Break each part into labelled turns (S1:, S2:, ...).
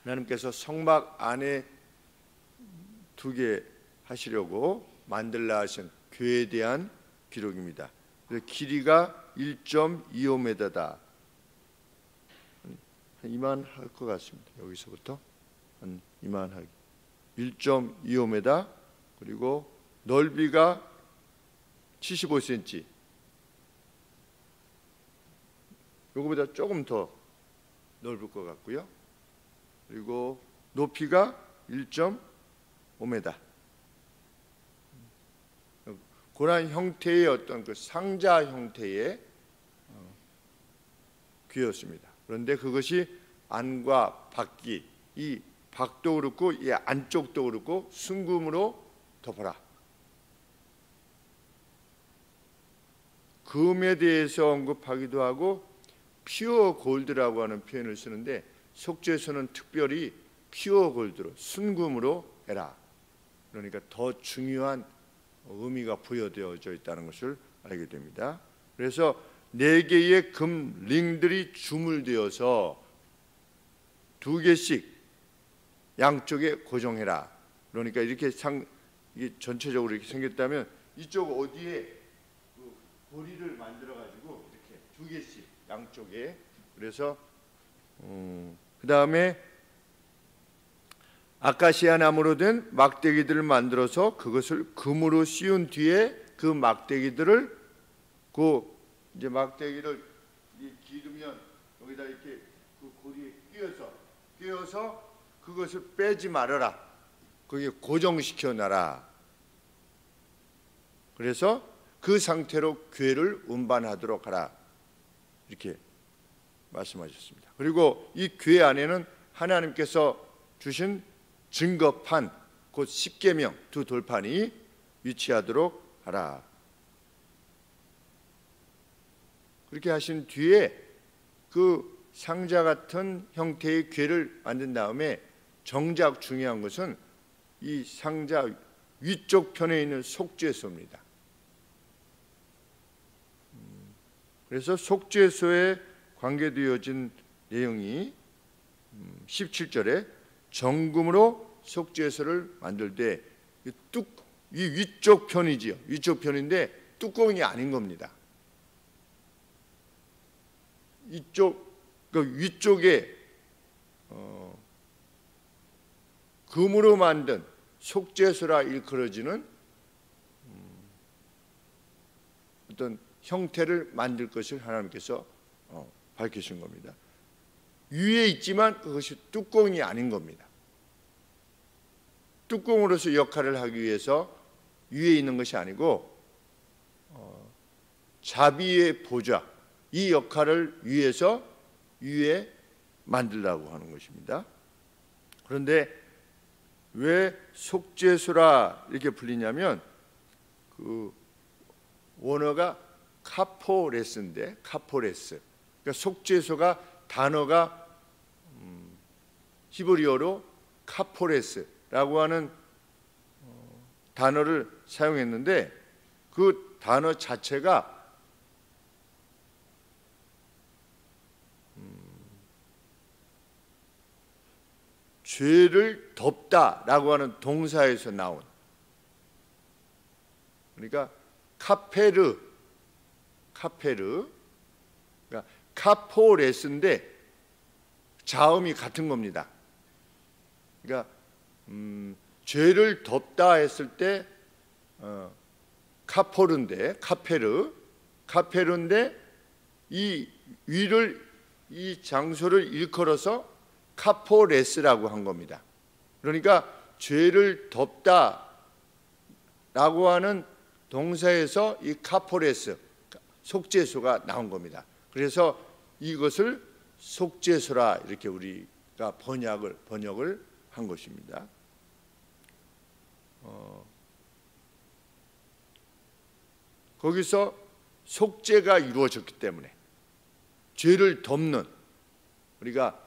S1: 하나님께서 성막 안에 두게 하시려고 만들라 하신 교회에 대한 기록입니다. 그래서 길이가 1.25m다. 한 이만할 것 같습니다. 여기서부터 한 이만하게 1.25m, 그리고 넓이가 75cm. 요거보다 조금 더 넓을 것 같고요. 그리고 높이가 1.5m. 그런 형태의 어떤 그 상자 형태의 귀였습니다. 그런데 그것이 안과 밖이, 이 밖도 그렇고 이 안쪽도 그렇고 순금으로 덮어라. 금에 대해서 언급하기도 하고 퓨어 골드라고 하는 표현을 쓰는데, 속죄소는 특별히 퓨어 골드로, 순금으로 해라. 그러니까 더 중요한 의미가 부여되어져 있다는 것을 알게 됩니다. 그래서 4개의 금 링들이 주물되어서 2개씩 양쪽에 고정해라. 그러니까 이렇게 이게 전체적으로 이렇게 생겼다면 이쪽 어디에 그 고리를 만들어 가지고 이렇게 2개씩 양쪽에. 그래서 그 다음에 아카시아 나무로 된 막대기들을 만들어서 그것을 금으로 씌운 뒤에 그 막대기들을 이제 막대기를 기르면 여기다 이렇게 그 고리에 끼워서 그것을 빼지 말아라. 거기에 고정시켜 놔라. 그래서 그 상태로 교회를 운반하도록 하라. 이렇게 말씀하셨습니다. 그리고 이 교회 안에는 하나님께서 주신 증거판, 곧 십계명 2 돌판이 위치하도록 하라. 그렇게 하신 뒤에 그 상자 같은 형태의 궤를 만든 다음에 정작 중요한 것은 이 상자 위쪽 편에 있는 속죄소입니다. 그래서 속죄소에 관계되어진 내용이 17절에 정금으로 속죄소를 만들 때 이 위쪽 편이지요. 위쪽 편인데 뚜껑이 아닌 겁니다. 그 위쪽에 금으로 만든 속죄소라 일컬어지는 어떤 형태를 만들 것을 하나님께서 밝히신 겁니다. 위에 있지만 그것이 뚜껑이 아닌 겁니다. 뚜껑으로서 역할을 하기 위해서 위에 있는 것이 아니고 자비의 보좌, 이 역할을 위해서 위에 만들라고 하는 것입니다. 그런데 왜 속죄소라 이렇게 불리냐면 그 원어가 카포레스인데, 카포레스, 그러니까 속죄소가 단어가 히브리어로 카포레스라고 하는 단어를 사용했는데 그 단어 자체가 죄를 덮다라고 하는 동사에서 나온, 그러니까 카페르, 그러니까 카포레스인데 자음이 같은 겁니다. 그러니까 죄를 덮다 했을 때 카포르인데 카페르인데 이 위를, 이 장소를 일컬어서 카포레스라고 한 겁니다. 그러니까 죄를 덮다라고 하는 동사에서 이 카포레스, 속죄소가 나온 겁니다. 그래서 이것을 속죄소라 이렇게 우리가 번역을 한 것입니다. 거기서 속죄가 이루어졌기 때문에 죄를 덮는, 우리가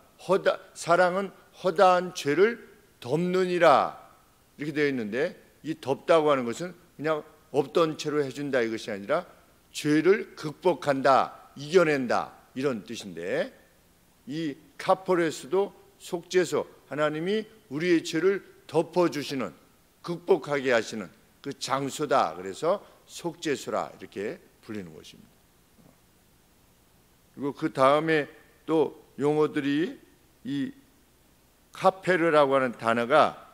S1: 사랑은 허다한 죄를 덮느니라 이렇게 되어 있는데, 이 덮다고 하는 것은 그냥 없던 채로 해준다 이것이 아니라 죄를 극복한다, 이겨낸다 이런 뜻인데, 이 카포레스도 속죄소, 하나님이 우리의 죄를 덮어주시는, 극복하게 하시는 그 장소다. 그래서 속죄소라 이렇게 불리는 것입니다. 그리고 그 다음에 또 용어들이 이 카페르라고 하는 단어가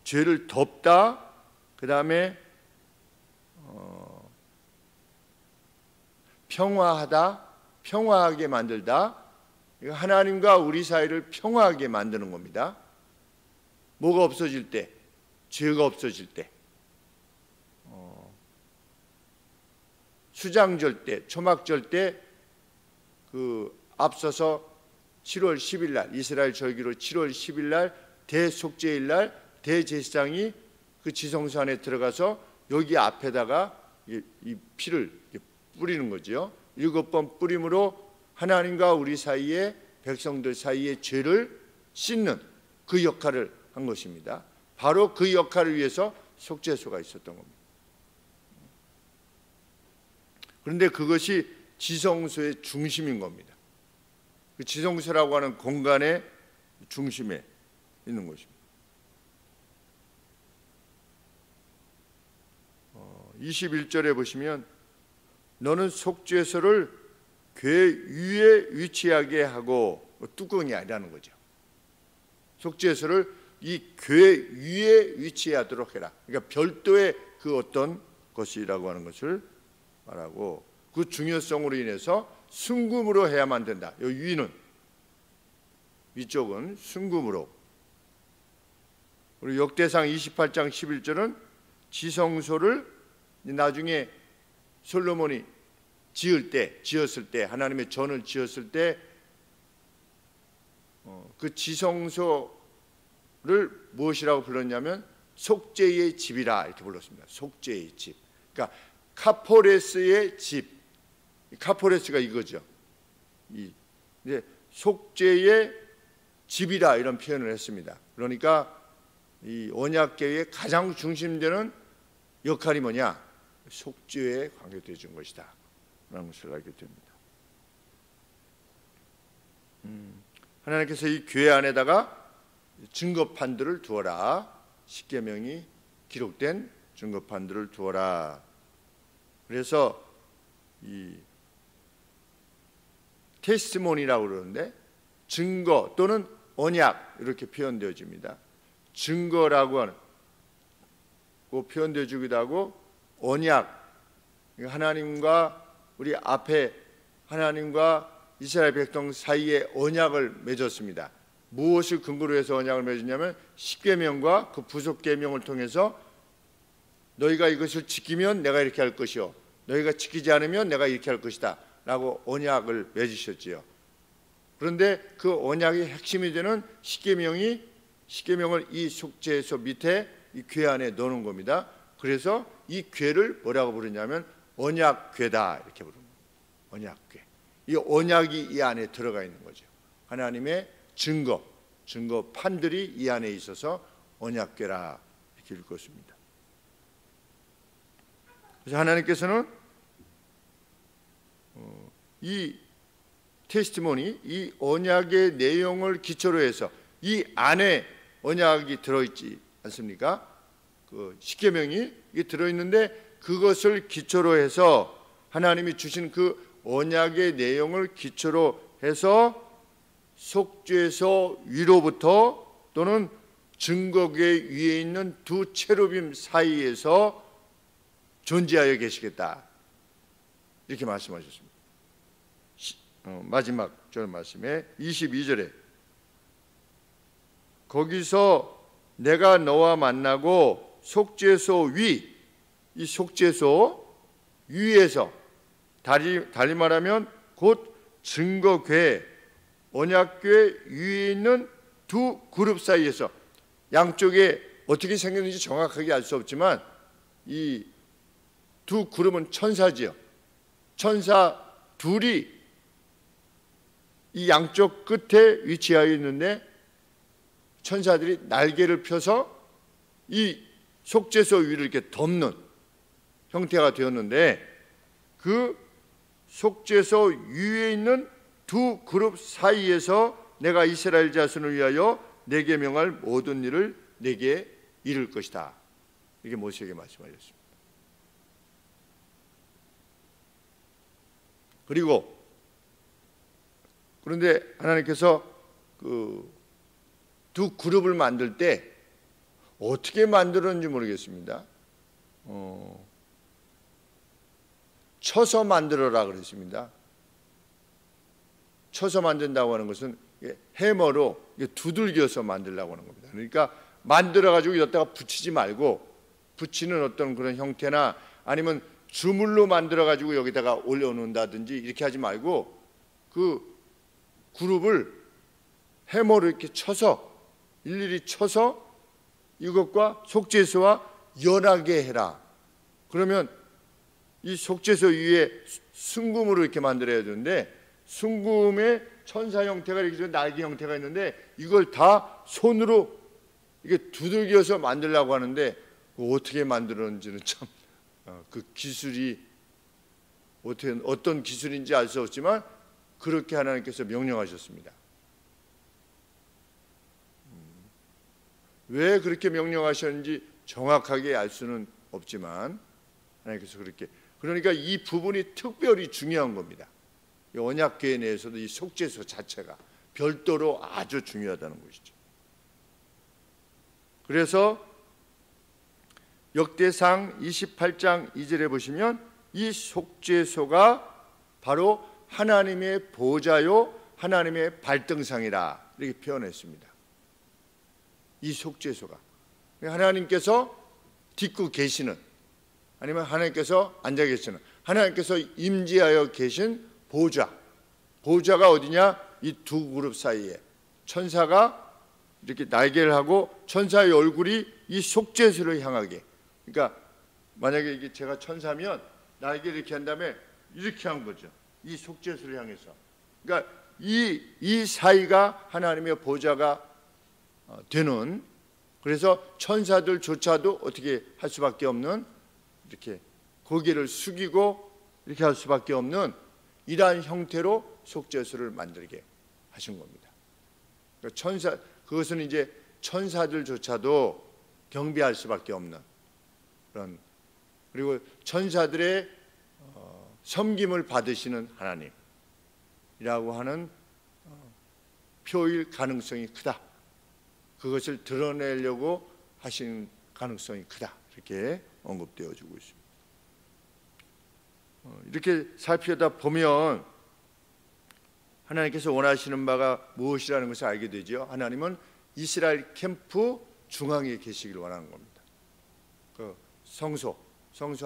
S1: 죄를 덮다, 그 다음에 평화하다, 평화하게 만들다. 하나님과 우리 사이를 평화하게 만드는 겁니다. 뭐가 없어질 때? 죄가 없어질 때, 수장절 때, 초막절 때, 그 앞서서 7월 10일 날, 이스라엘 절기로 7월 10일 날 대속죄일 날 대제사장이 그 지성소 안에 들어가서 여기 앞에다가 이 피를 뿌리는 거죠. 7번 뿌림으로 하나님과 우리 사이에, 백성들 사이에 죄를 씻는 그 역할을 한 것입니다. 바로 그 역할을 위해서 속죄소가 있었던 겁니다. 그런데 그것이 지성소의 중심인 겁니다. 그 지성소라고 하는 공간의 중심에 있는 것입니다. 21절에 보시면 너는 속죄소를 궤 위에 위치하게 하고, 뚜껑이 아니라는 거죠. 속죄소를 이 궤 위에 위치하도록 해라. 그러니까 별도의 그 어떤 것이라고 하는 것을 말하고, 그 중요성으로 인해서 순금으로 해야만 된다. 이 위는, 위쪽은 순금으로. 그리고 역대상 28장 11절은 지성소를 나중에 솔로몬이 지었을 때, 하나님의 전을 지었을 때 그 지성소를 무엇이라고 불렀냐면 속죄의 집이라 이렇게 불렀습니다. 속죄의 집. 그러니까 카포레스의 집. 카포레스가 이거죠. 이제 속죄의 집이라 이런 표현을 했습니다. 그러니까 이 언약궤의 가장 중심되는 역할이 뭐냐? 속죄에 관계되어진 것이다 라는 것을 알게 됩니다. 하나님께서 이 궤 안에다가 증거판들을 두어라. 십계명이 기록된 증거판들을 두어라. 그래서 이 테스티모니라고 그러는데 증거 또는 언약 이렇게 표현되어집니다. 증거라고 하는 표현되어지기도 하고, 언약, 하나님과 우리 앞에 하나님과 이스라엘 백성 사이에 언약을 맺었습니다. 무엇을 근거로 해서 언약을 맺었냐면 십계명과 그 부속 계명을 통해서 너희가 이것을 지키면 내가 이렇게 할 것이요, 너희가 지키지 않으면 내가 이렇게 할 것이다 라고 언약을 맺으셨지요. 그런데 그 언약의 핵심이 되는 십계명을 이 속죄소 밑에 이 궤 안에 넣는 겁니다. 그래서 이 궤를 뭐라고 부르냐면 언약궤다 이렇게 부릅니다. 언약궤. 이 언약이 이 안에 들어가 있는 거죠. 하나님의 증거판들이 이 안에 있어서 언약궤라 이렇게 읽었습니다. 그래서 하나님께서는 이 테스티모니, 이 언약의 내용을 기초로 해서 이 안에 언약이 들어있지 않습니까? 그 십계명이 들어있는데 그것을 기초로 해서 하나님이 주신 그 언약의 내용을 기초로 해서 속죄소 위로부터 또는 증거궤 위에 있는 두 체루빔 사이에서 존재하여 계시겠다 이렇게 말씀하셨습니다. 마지막 절 말씀에 22절에 거기서 내가 너와 만나고 속죄소 위, 이 속죄소 위에서 달리 말하면 곧 증거궤, 언약궤 위에 있는 두 그룹 사이에서, 양쪽에 어떻게 생겼는지 정확하게 알 수 없지만 이 두 그룹은 천사지요. 천사 둘이 이 양쪽 끝에 위치하여 있는데 천사들이 날개를 펴서 이 속죄소 위를 이렇게 덮는 형태가 되었는데, 그 속죄소 위에 있는 두 그룹 사이에서 내가 이스라엘 자손을 위하여 내게 명할 모든 일을 내게 이룰 것이다. 이게 모세에게 말씀하셨습니다. 그런데 하나님께서 그 두 그룹을 만들 때 어떻게 만들었는지 모르겠습니다. 쳐서 만들어라 그랬습니다. 쳐서 만든다고 하는 것은 해머로 두들겨서 만들려고 하는 겁니다. 그러니까 만들어가지고 여기다가 붙이지 말고, 붙이는 어떤 그런 형태나 아니면 주물로 만들어가지고 여기다가 올려놓는다든지 이렇게 하지 말고, 그 그룹을 해머로 이렇게 쳐서, 일일이 쳐서 이것과 속죄소와 연하게 해라. 그러면 이 속죄소 위에 순금으로 이렇게 만들어야 되는데, 순금의 천사 형태가 이렇게 날개 형태가 있는데 이걸 다 손으로 이게 두들겨서 만들려고 하는데, 어떻게 만들었는지는 참 그 기술이 어떤 기술인지 알 수 없지만 그렇게 하나님께서 명령하셨습니다. 왜 그렇게 명령하셨는지 정확하게 알 수는 없지만 하나님께서 그렇게, 그러니까 이 부분이 특별히 중요한 겁니다. 이 언약궤 내에서도 이 속죄소 자체가 별도로 아주 중요하다는 것이죠. 그래서 역대상 28장 2절에 보시면 이 속죄소가 바로 하나님의 보좌요 하나님의 발등상이라 이렇게 표현했습니다. 이 속죄소가 하나님께서 딛고 계시는, 아니면 하나님께서 앉아 계시는, 하나님께서 임재하여 계신 보좌가 어디냐? 이 두 그룹 사이에 천사가 이렇게 날개를 하고 천사의 얼굴이 이 속죄소를 향하게, 그러니까 만약에 이게 제가 천사면 날개를 이렇게 한 다음에 이렇게 한 거죠. 이 속죄소를 향해서. 그러니까 이 사이가 하나님의 보좌가 되는, 그래서 천사들조차도 어떻게 할 수밖에 없는, 이렇게 고개를 숙이고 이렇게 할 수밖에 없는 이러한 형태로 속죄소를 만들게 하신 겁니다. 그러니까 그것은 이제 천사들조차도 경배할 수밖에 없는 그런, 그리고 천사들의 섬김을 받으시는 하나님이라고 하는 표일 가능성이 크다. 그것을 드러내려고 하신 가능성이 크다. 이렇게 언급되어 주고 있습니다. 이렇게 살피다 보면 하나님께서 원하시는 바가 무엇이라는 것을 알게 되죠. 하나님은 이스라엘 캠프 중앙에 계시기를 원하는 겁니다. 그 성소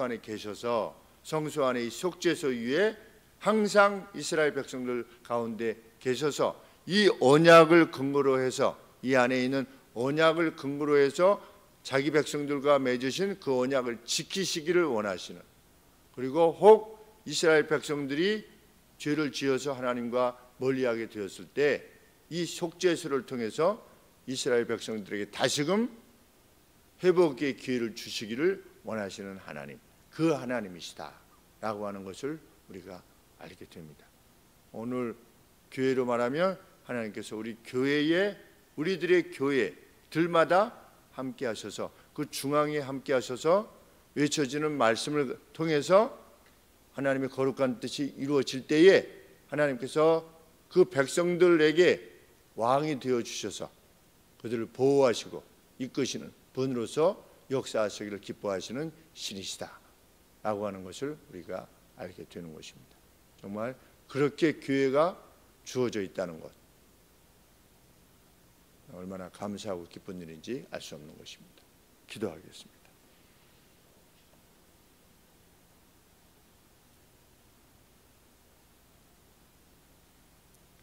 S1: 안에 계셔서 성소 안에 이 속죄소 위에 항상 이스라엘 백성들 가운데 계셔서 이 언약을 근거로 해서, 이 안에 있는 언약을 근거로 해서 자기 백성들과 맺으신 그 언약을 지키시기를 원하시는, 그리고 혹 이스라엘 백성들이 죄를 지어서 하나님과 멀리하게 되었을 때 이 속죄소를 통해서 이스라엘 백성들에게 다시금 회복의 기회를 주시기를 원하시는 하나님, 그 하나님이시다라고 하는 것을 우리가 알게 됩니다. 오늘 교회로 말하면 하나님께서 우리들의 교회들마다 함께 하셔서, 그 중앙에 함께 하셔서 외쳐지는 말씀을 통해서 하나님의 거룩한 뜻이 이루어질 때에 하나님께서 그 백성들에게 왕이 되어 주셔서 그들을 보호하시고 이끄시는 분으로서 역사하시기를 기뻐하시는 신이시다 라고 하는 것을 우리가 알게 되는 것입니다. 정말 그렇게 교회가 주어져 있다는 것, 얼마나 감사하고 기쁜 일인지 알 수 없는 것입니다. 기도하겠습니다.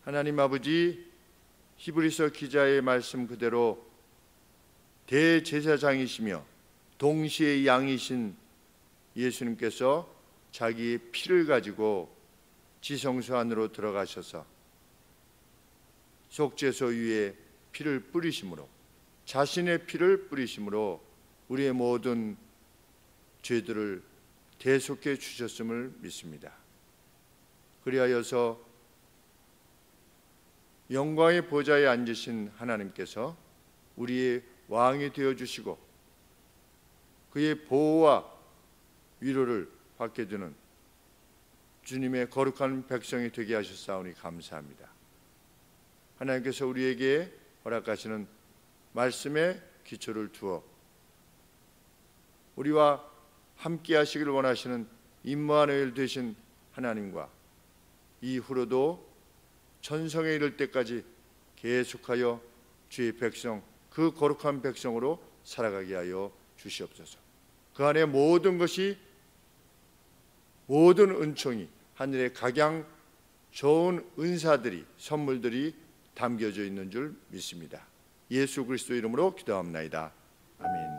S1: 하나님 아버지, 히브리서 기자의 말씀 그대로 대제사장이시며 동시에 양이신 예수님께서 자기의 피를 가지고 지성소 안으로 들어가셔서 속죄소 위에 피를 뿌리심으로, 자신의 피를 뿌리심으로 우리의 모든 죄들을 대속해 주셨음을 믿습니다. 그리하여서 영광의 보좌에 앉으신 하나님께서 우리의 왕이 되어 주시고 그의 보호와 위로를 받게 되는 주님의 거룩한 백성이 되게 하셨사오니 감사합니다. 하나님께서 우리에게 허락하시는 말씀에 기초를 두어 우리와 함께 하시길 원하시는 임마누엘 되신 하나님과 이후로도 천성에 이를 때까지 계속하여 주의 백성, 그 거룩한 백성으로 살아가게 하여 주시옵소서. 그 안에 모든 것이, 모든 은총이, 하늘의 각양 좋은 은사들이, 선물들이 담겨져 있는 줄 믿습니다. 예수 그리스도 이름으로 기도합나이다. 아멘.